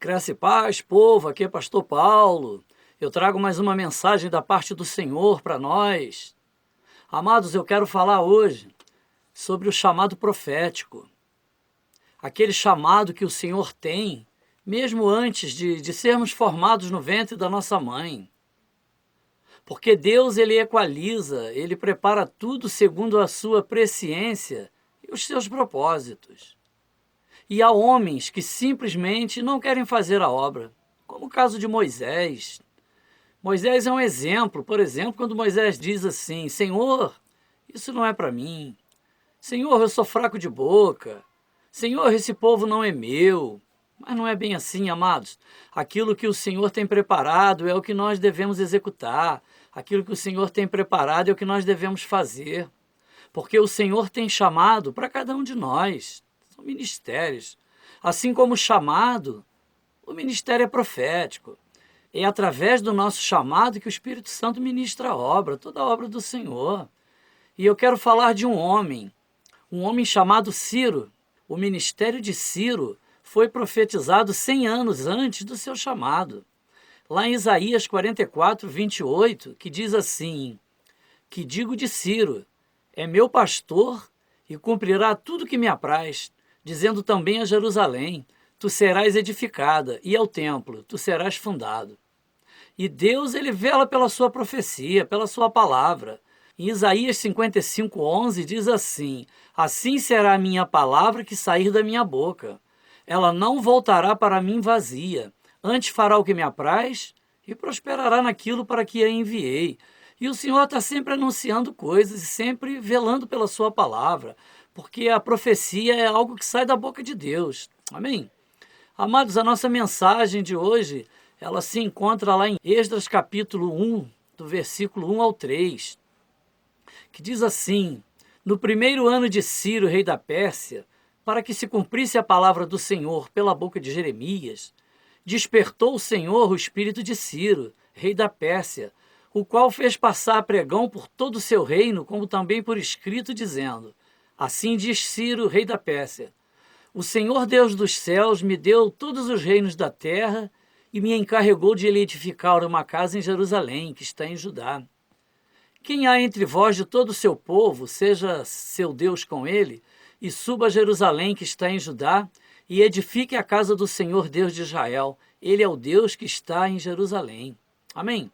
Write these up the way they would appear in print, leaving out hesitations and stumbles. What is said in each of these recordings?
Graça e paz, povo, aqui é Pastor Paulo. Eu trago mais uma mensagem da parte do Senhor para nós. Amados, eu quero falar hoje sobre o chamado profético. Aquele chamado que o Senhor tem, mesmo antes de sermos formados no ventre da nossa mãe. Porque Deus, Ele equaliza, Ele prepara tudo segundo a sua presciência e os seus propósitos. E há homens que simplesmente não querem fazer a obra, como o caso de Moisés. Moisés é um exemplo, por exemplo, quando Moisés diz assim: Senhor, isso não é para mim. Senhor, eu sou fraco de boca. Senhor, esse povo não é meu. Mas não é bem assim, amados. Aquilo que o Senhor tem preparado é o que nós devemos executar. Aquilo que o Senhor tem preparado é o que nós devemos fazer. Porque o Senhor tem chamado para cada um de nós. São ministérios. Assim como o chamado, o ministério é profético. É através do nosso chamado que o Espírito Santo ministra a obra, toda a obra do Senhor. E eu quero falar de um homem chamado Ciro. O ministério de Ciro foi profetizado 100 anos antes do seu chamado. Lá em Isaías 44, 28, que diz assim: que digo de Ciro, é meu pastor e cumprirá tudo que me apraz, dizendo também a Jerusalém, tu serás edificada, e ao templo, tu serás fundado. E Deus, ele vela pela sua profecia, pela sua palavra. Em Isaías 55, 11 diz assim: assim será a minha palavra que sair da minha boca. Ela não voltará para mim vazia, antes fará o que me apraz e prosperará naquilo para que a enviei. E o Senhor está sempre anunciando coisas e sempre velando pela sua palavra, porque a profecia é algo que sai da boca de Deus. Amém? Amados, a nossa mensagem de hoje, ela se encontra lá em Esdras capítulo 1, do versículo 1 ao 3, que diz assim: no primeiro ano de Ciro, rei da Pérsia, para que se cumprisse a palavra do Senhor pela boca de Jeremias, despertou o Senhor o espírito de Ciro, rei da Pérsia, o qual fez passar pregão por todo o seu reino, como também por escrito, dizendo: assim diz Ciro, rei da Pérsia, o Senhor Deus dos céus me deu todos os reinos da terra e me encarregou de lhe edificar uma casa em Jerusalém, que está em Judá. Quem há entre vós de todo o seu povo, seja seu Deus com ele, e suba a Jerusalém, que está em Judá, e edifique a casa do Senhor Deus de Israel. Ele é o Deus que está em Jerusalém. Amém.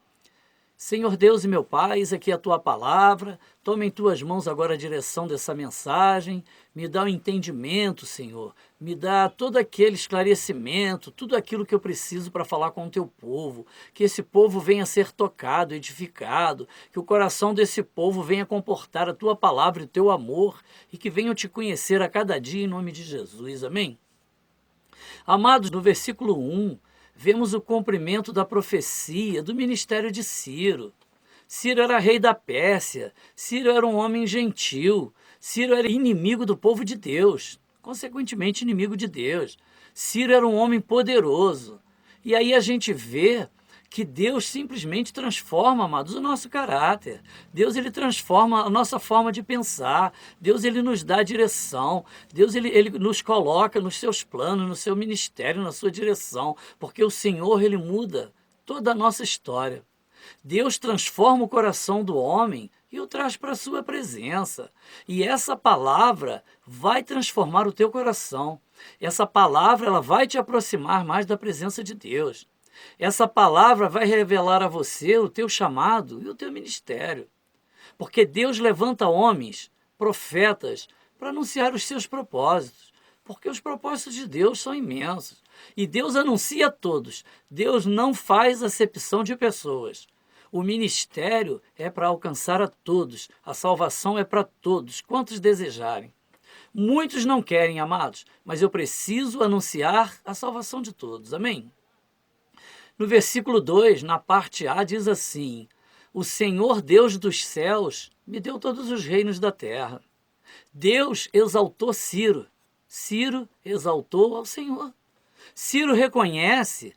Senhor Deus e meu Pai, eis aqui a Tua palavra, toma em Tuas mãos agora a direção dessa mensagem, me dá o entendimento, Senhor, me dá todo aquele esclarecimento, tudo aquilo que eu preciso para falar com o Teu povo, que esse povo venha a ser tocado, edificado, que o coração desse povo venha comportar a Tua palavra e o Teu amor, e que venham Te conhecer a cada dia em nome de Jesus, amém? Amados, no versículo 1, vemos o cumprimento da profecia do ministério de Ciro. Ciro era rei da Pérsia, Ciro era um homem gentil, Ciro era inimigo do povo de Deus, consequentemente inimigo de Deus. Ciro era um homem poderoso. E aí a gente vê que Deus simplesmente transforma, amados, o nosso caráter. Deus, ele transforma a nossa forma de pensar. Deus, ele nos dá direção. Deus, ele nos coloca nos seus planos, no seu ministério, na sua direção. Porque o Senhor, ele muda toda a nossa história. Deus transforma o coração do homem e o traz para a sua presença. E essa palavra vai transformar o teu coração. Essa palavra, ela vai te aproximar mais da presença de Deus. Essa palavra vai revelar a você o teu chamado e o teu ministério. Porque Deus levanta homens, profetas, para anunciar os seus propósitos. Porque os propósitos de Deus são imensos. E Deus anuncia a todos. Deus não faz acepção de pessoas. O ministério é para alcançar a todos. A salvação é para todos, quantos desejarem. Muitos não querem, amados, mas eu preciso anunciar a salvação de todos. Amém? No versículo 2, na parte A, diz assim: o Senhor Deus dos céus me deu todos os reinos da terra. Deus exaltou Ciro. Ciro exaltou ao Senhor. Ciro reconhece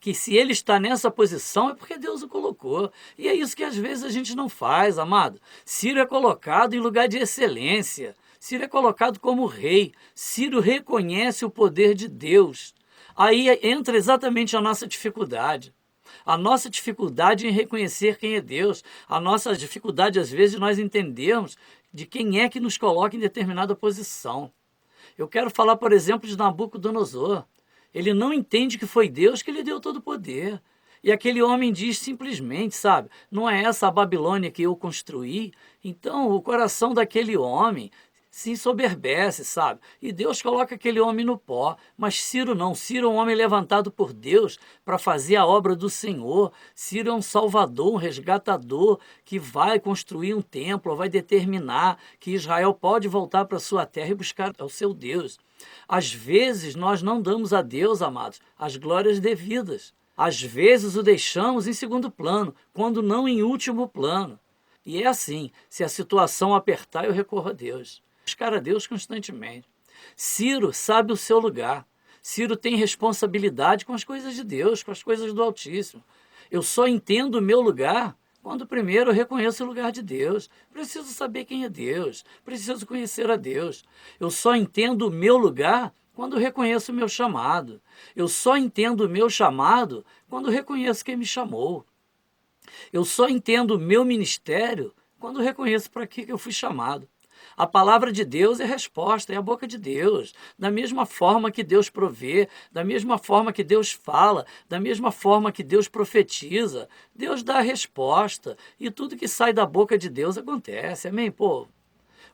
que se ele está nessa posição é porque Deus o colocou. E é isso que às vezes a gente não faz, amado. Ciro é colocado em lugar de excelência. Ciro é colocado como rei. Ciro reconhece o poder de Deus. Aí entra exatamente a nossa dificuldade. A nossa dificuldade em reconhecer quem é Deus. A nossa dificuldade, às vezes, de nós entendermos de quem é que nos coloca em determinada posição. Eu quero falar, por exemplo, de Nabucodonosor. Ele não entende que foi Deus que lhe deu todo o poder. E aquele homem diz simplesmente, sabe, não é essa a Babilônia que eu construí? Então o coração daquele homem se ensoberbece, sabe? E Deus coloca aquele homem no pó. Mas Ciro não. Ciro é um homem levantado por Deus para fazer a obra do Senhor. Ciro é um salvador, um resgatador que vai construir um templo, vai determinar que Israel pode voltar para sua terra e buscar o seu Deus. Às vezes nós não damos a Deus, amados, as glórias devidas. Às vezes o deixamos em segundo plano, quando não em último plano. E é assim, se a situação apertar, eu recorro a Deus. Buscar a Deus constantemente. Ciro sabe o seu lugar. Ciro tem responsabilidade com as coisas de Deus, com as coisas do Altíssimo. Eu só entendo o meu lugar quando primeiro eu reconheço o lugar de Deus. Preciso saber quem é Deus, preciso conhecer a Deus. Eu só entendo o meu lugar quando reconheço o meu chamado. Eu só entendo o meu chamado quando reconheço quem me chamou. Eu só entendo o meu ministério quando reconheço para que eu fui chamado. A palavra de Deus é resposta, é a boca de Deus. Da mesma forma que Deus provê, da mesma forma que Deus fala, da mesma forma que Deus profetiza, Deus dá a resposta. E tudo que sai da boca de Deus acontece. Amém, povo?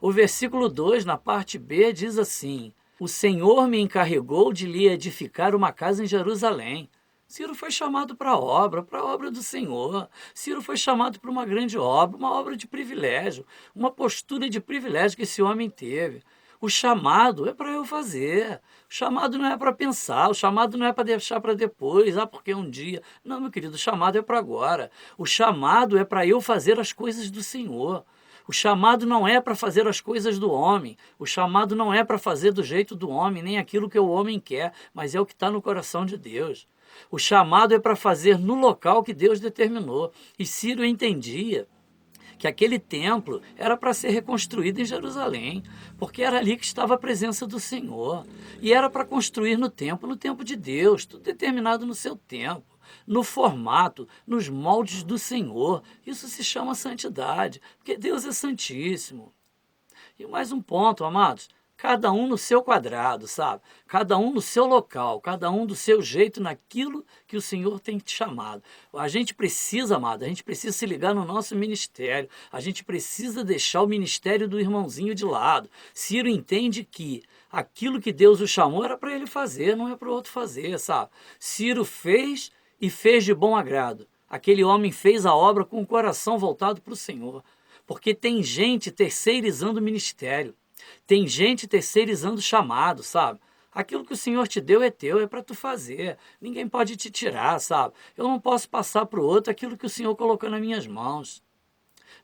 O versículo 2, na parte B, diz assim: o Senhor me encarregou de lhe edificar uma casa em Jerusalém. Ciro foi chamado para a obra do Senhor. Ciro foi chamado para uma grande obra, uma obra de privilégio, uma postura de privilégio que esse homem teve. O chamado é para eu fazer. O chamado não é para pensar, o chamado não é para deixar para depois, porque um dia. Não, meu querido, o chamado é para agora. O chamado é para eu fazer as coisas do Senhor. O chamado não é para fazer as coisas do homem. O chamado não é para fazer do jeito do homem, nem aquilo que o homem quer, mas é o que está no coração de Deus. O chamado é para fazer no local que Deus determinou. E Ciro entendia que aquele templo era para ser reconstruído em Jerusalém, porque era ali que estava a presença do Senhor. E era para construir no tempo de Deus, tudo determinado no seu tempo, no formato, nos moldes do Senhor. Isso se chama santidade, porque Deus é santíssimo. E mais um ponto, amados. Cada um no seu quadrado, sabe? Cada um no seu local, cada um do seu jeito naquilo que o Senhor tem te chamado. A gente precisa, amado, a gente precisa se ligar no nosso ministério. A gente precisa deixar o ministério do irmãozinho de lado. Ciro entende que aquilo que Deus o chamou era para ele fazer, não é para o outro fazer, sabe? Ciro fez e fez de bom agrado. Aquele homem fez a obra com o coração voltado para o Senhor. Porque tem gente terceirizando o ministério. Tem gente terceirizando o chamado, sabe? Aquilo que o Senhor te deu é teu, é para tu fazer. Ninguém pode te tirar, sabe? Eu não posso passar para o outro aquilo que o Senhor colocou nas minhas mãos.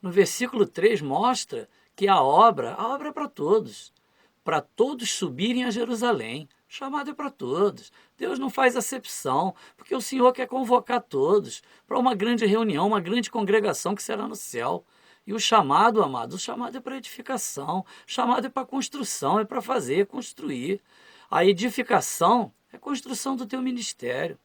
No versículo 3 mostra que a obra é para todos subirem a Jerusalém. O chamado é para todos. Deus não faz acepção, porque o Senhor quer convocar todos para uma grande reunião, uma grande congregação que será no céu. E o chamado, amado, o chamado é para edificação, o chamado é para construção, é para fazer, é construir. A edificação é construção do teu ministério.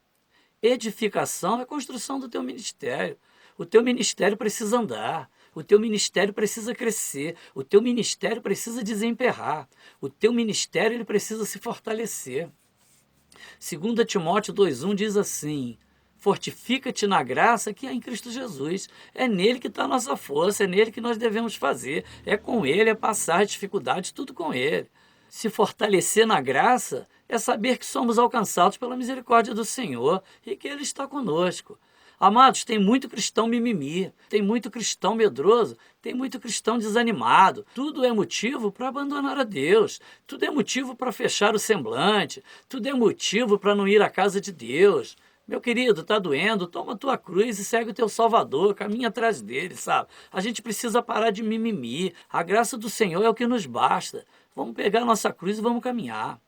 Edificação é construção do teu ministério. O teu ministério precisa andar, o teu ministério precisa crescer, o teu ministério precisa desemperrar, o teu ministério ele precisa se fortalecer. 2 Timóteo 2,1 diz assim: fortifica-te na graça que há em Cristo Jesus. É nele que está a nossa força, é nele que nós devemos fazer. É com ele, é passar dificuldades, tudo com ele. Se fortalecer na graça é saber que somos alcançados pela misericórdia do Senhor e que ele está conosco. Amados, tem muito cristão mimimi, tem muito cristão medroso, tem muito cristão desanimado. Tudo é motivo para abandonar a Deus, tudo é motivo para fechar o semblante, tudo é motivo para não ir à casa de Deus. Meu querido, tá doendo, toma a tua cruz e segue o teu Salvador, caminha atrás dele, sabe? A gente precisa parar de mimimi, a graça do Senhor é o que nos basta. Vamos pegar a nossa cruz e vamos caminhar.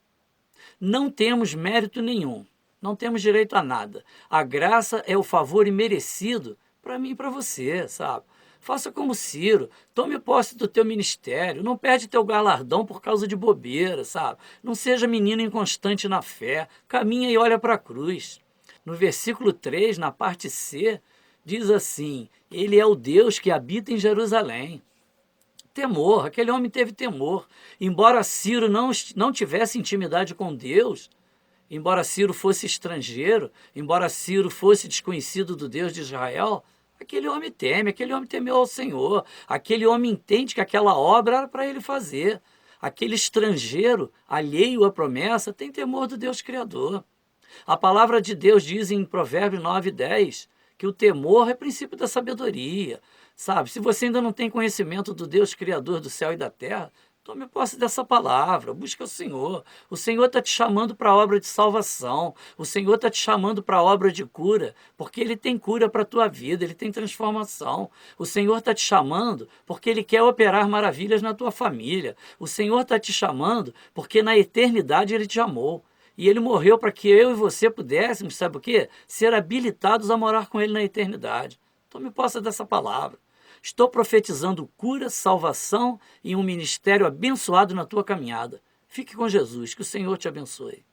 Não temos mérito nenhum, não temos direito a nada. A graça é o favor imerecido para mim e para você, sabe? Faça como Ciro, tome posse do teu ministério, não perde teu galardão por causa de bobeira, sabe? Não seja menino inconstante na fé, caminha e olha para a cruz. No versículo 3, na parte C, diz assim: Ele é o Deus que habita em Jerusalém. Temor, aquele homem teve temor. Embora Ciro não tivesse intimidade com Deus, embora Ciro fosse estrangeiro, embora Ciro fosse desconhecido do Deus de Israel, aquele homem teme, aquele homem temeu ao Senhor, aquele homem entende que aquela obra era para ele fazer. Aquele estrangeiro, alheio à promessa, tem temor do Deus Criador. A palavra de Deus diz em Provérbios 9:10 que o temor é princípio da sabedoria. Sabe, se você ainda não tem conhecimento do Deus Criador do céu e da terra, tome posse dessa palavra, busca o Senhor. O Senhor está te chamando para a obra de salvação. O Senhor está te chamando para a obra de cura, porque Ele tem cura para a tua vida, Ele tem transformação. O Senhor está te chamando porque Ele quer operar maravilhas na tua família. O Senhor está te chamando porque na eternidade Ele te amou. E Ele morreu para que eu e você pudéssemos, sabe o quê? Ser habilitados a morar com Ele na eternidade. Tome posse dessa palavra. Estou profetizando cura, salvação e um ministério abençoado na tua caminhada. Fique com Jesus, que o Senhor te abençoe.